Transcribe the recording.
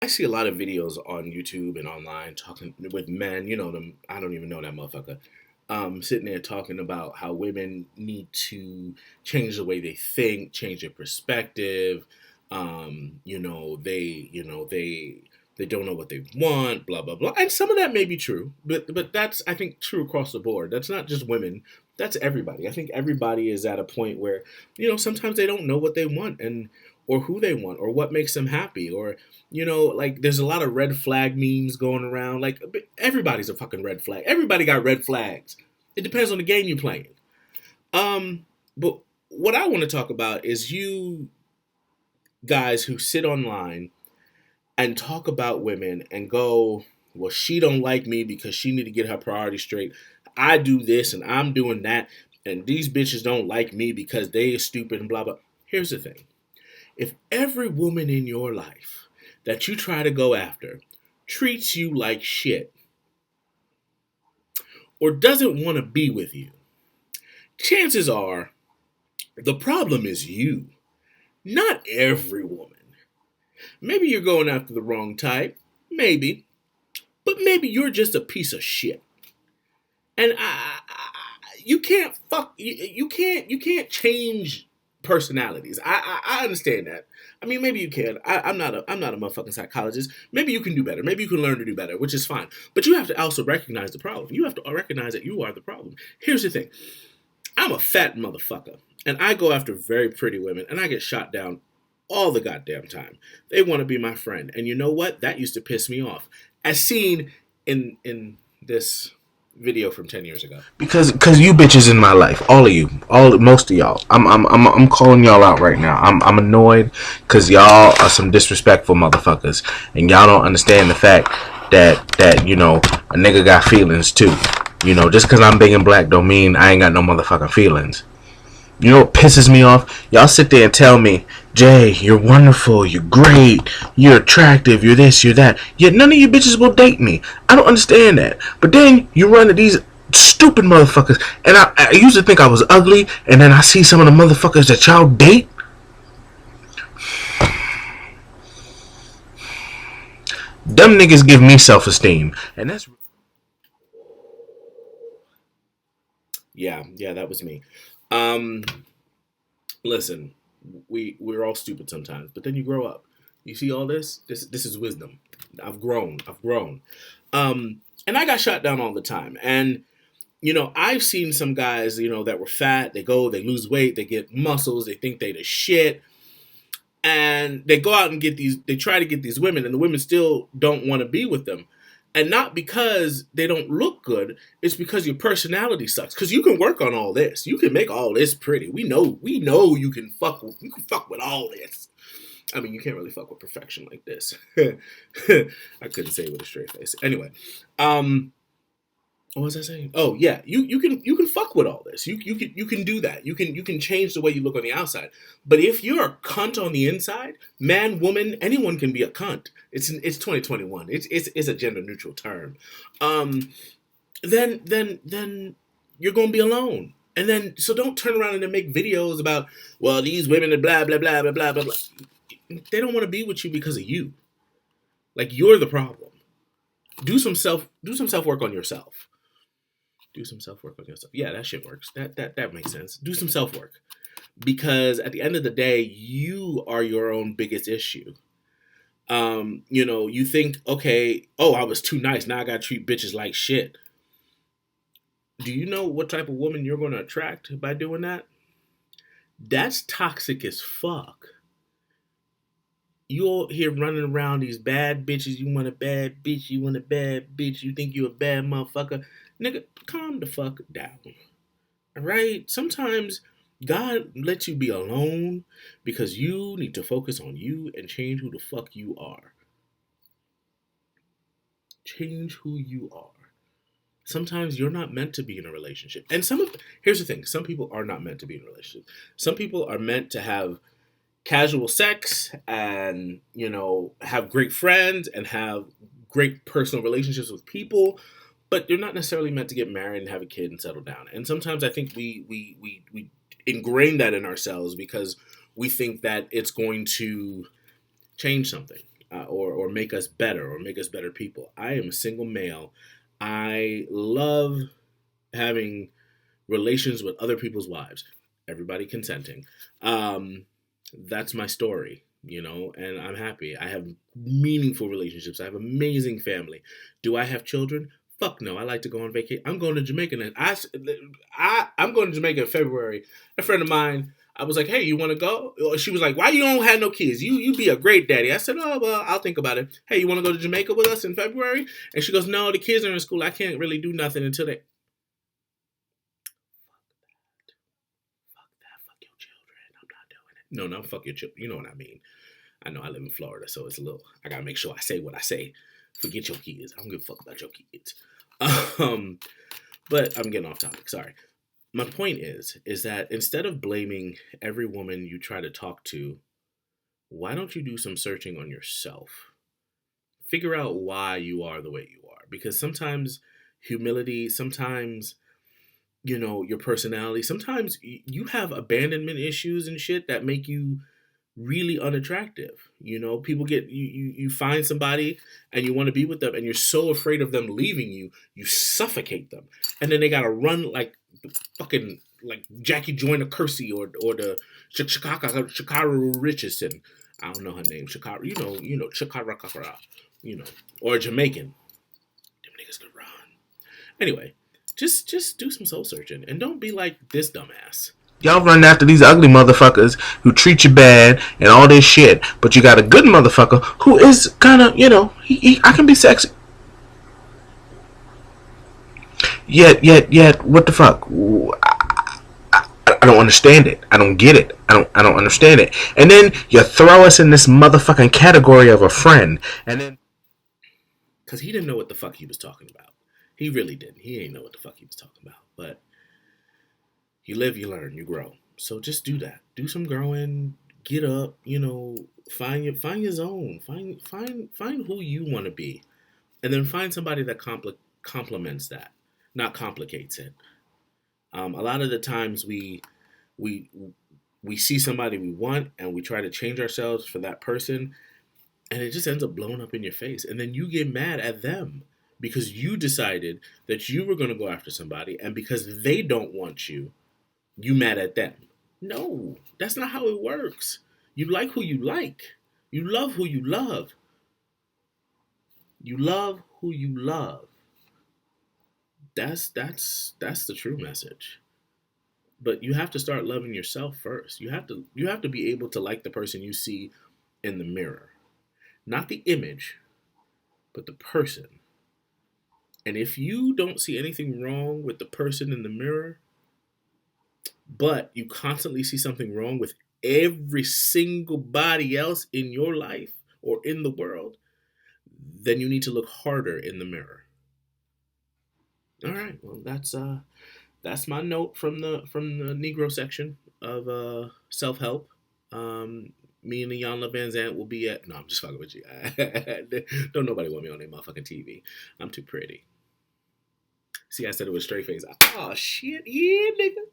I see a lot of videos on YouTube and online talking with men, you know them, I don't even know that motherfucker. Sitting there talking about how women need to change the way they think, change their perspective. They don't know what they want, blah blah blah. And some of that may be true, but that's I think true across the board. That's not just women. That's everybody. I think everybody is at a point where, sometimes they don't know what they want and or who they want or what makes them happy or like there's a lot of red flag memes going around. Like everybody's a fucking red flag. Everybody got red flags. It depends on the game you're playing. But what I want to talk about is you guys who sit online and talk about women and go, well, she don't like me because she need to get her priorities straight. I do this and I'm doing that, and these bitches don't like me because they are stupid and blah blah. Here's the thing: if every woman in your life that you try to go after treats you like shit or doesn't want to be with you, chances are the problem is you, not every woman. Maybe you're going after the wrong type, maybe, but maybe you're just a piece of shit. And you can't you can't change personalities. I understand that. I mean, maybe you can. I'm not a motherfucking psychologist. Maybe you can do better. Maybe you can learn to do better, which is fine. But you have to also recognize the problem. You have to recognize that you are the problem. Here's the thing: I'm a fat motherfucker, and I go after very pretty women, and I get shot down all the goddamn time. They want to be my friend, and you know what? That used to piss me off, as seen in this video from 10 years ago. Because you bitches in my life, all of you, all most of y'all, I'm calling y'all out right now. I'm annoyed because y'all are some disrespectful motherfuckers, and y'all don't understand the fact that a nigga got feelings too. Just because I'm big and black don't mean I ain't got no motherfucking feelings. You know what pisses me off? Y'all sit there and tell me, Jay, you're wonderful, you're great, you're attractive, you're this, you're that. Yet none of you bitches will date me. I don't understand that. But then you run to these stupid motherfuckers, and I used to think I was ugly, and then I see some of the motherfuckers that y'all date. Them niggas give me self-esteem, and that's Yeah, that was me. Um, Listen, we're all stupid sometimes, but then you grow up. You see all this? This is wisdom. I've grown. I've grown. And I got shot down all the time. And I've seen some guys, that were fat. They lose weight, they get muscles, they think they the shit, and they go out and they try to get these women, and the women still don't want to be with them. And not because they don't look good, it's because your personality sucks. Because you can work on all this, you can make all this pretty. We know you can fuck with all this. I mean, you can't really fuck with perfection like this. I couldn't say it with a straight face. Anyway, what was I saying? Oh yeah, you can fuck with all this. You can do that. You can change the way you look on the outside. But if you're a cunt on the inside, man, woman, anyone can be a cunt. It's 2021. It's a gender neutral term. Um, then you're gonna be alone. And then so don't turn around and then make videos about, well, these women and blah blah blah blah blah blah blah. They don't want to be with you because of you. Like you're the problem. Do some self work on yourself. Do some self work on yourself. Yeah, that shit works. That makes sense. Do some self work because at the end of the day, you are your own biggest issue. You think, okay, oh, I was too nice. Now I gotta treat bitches like shit. Do you know what type of woman you're gonna attract by doing that? That's toxic as fuck. You all here running around these bad bitches. You want a bad bitch. You want a bad bitch. You think you a bad motherfucker. Nigga, calm the fuck down. Right? Sometimes God lets you be alone because you need to focus on you and change who the fuck you are. Change who you are. Sometimes you're not meant to be in a relationship. And here's the thing, some people are not meant to be in a relationship. Some people are meant to have casual sex and, have great friends and have great personal relationships with people, but they're not necessarily meant to get married and have a kid and settle down. And sometimes I think we ingrain that in ourselves because we think that it's going to change something. or make us better or make us better people. I am a single male. I love having relations with other people's wives, everybody consenting. Um, that's my story, and I'm happy. I have meaningful relationships. I have amazing family. Do I have children? Fuck no. I like to go on vacation. I'm going to Jamaica. And I'm going to Jamaica in February. A friend of mine, I was like, hey, you want to go? She was like, why you don't have no kids? You be a great daddy. I said, oh, well, I'll think about it. Hey, you want to go to Jamaica with us in February? And she goes, no, the kids are in school. I can't really do nothing until they... Fuck your children. I'm not doing it. No, fuck your children. You know what I mean. I know I live in Florida, so it's a little... I got to make sure I say what I say. Forget your kids. I don't give a fuck about your kids. But I'm getting off topic. Sorry. My point is that instead of blaming every woman you try to talk to, why don't you do some searching on yourself? Figure out why you are the way you are. Because sometimes humility, sometimes, your personality, sometimes you have abandonment issues and shit that make you really unattractive. People get you find somebody and you want to be with them and you're so afraid of them leaving you suffocate them, and then they gotta run like fucking like Jackie Joyner Kersey or the Shakara Richardson. I don't know her name. Shakara, Shakara, or a Jamaican. Them niggas could run. Anyway, just do some soul searching and don't be like this dumbass. Y'all run after these ugly motherfuckers who treat you bad and all this shit, but you got a good motherfucker who is kind of, I can be sexy. Yet, what the fuck? I don't understand it. I don't get it. I don't understand it. And then you throw us in this motherfucking category of a friend, and then because he didn't know what the fuck he was talking about. He really didn't. He ain't know what the fuck he was talking about. But you live, you learn, you grow. So just do that. Do some growing. Get up. Find your zone. Find who you want to be, and then find somebody that complements that, not complicates it. A lot of the times we see somebody we want and we try to change ourselves for that person, and it just ends up blowing up in your face, and then you get mad at them because you decided that you were going to go after somebody, and because they don't want you, you mad at them. No, that's not how it works. You like who you like. You love who you love. You love who you love. That's the true message. But you have to start loving yourself first. You have to be able to like the person you see in the mirror. Not the image, but the person. And if you don't see anything wrong with the person in the mirror, but you constantly see something wrong with every single body else in your life or in the world, then you need to look harder in the mirror. All right, well that's my note from the Negro section of self-help. Me and Iyanla Vanzant will be at... No, I'm just fucking with you. Don't nobody want me on their motherfucking TV. I'm too pretty. See, I said it with straight face. Oh, shit. Yeah, nigga.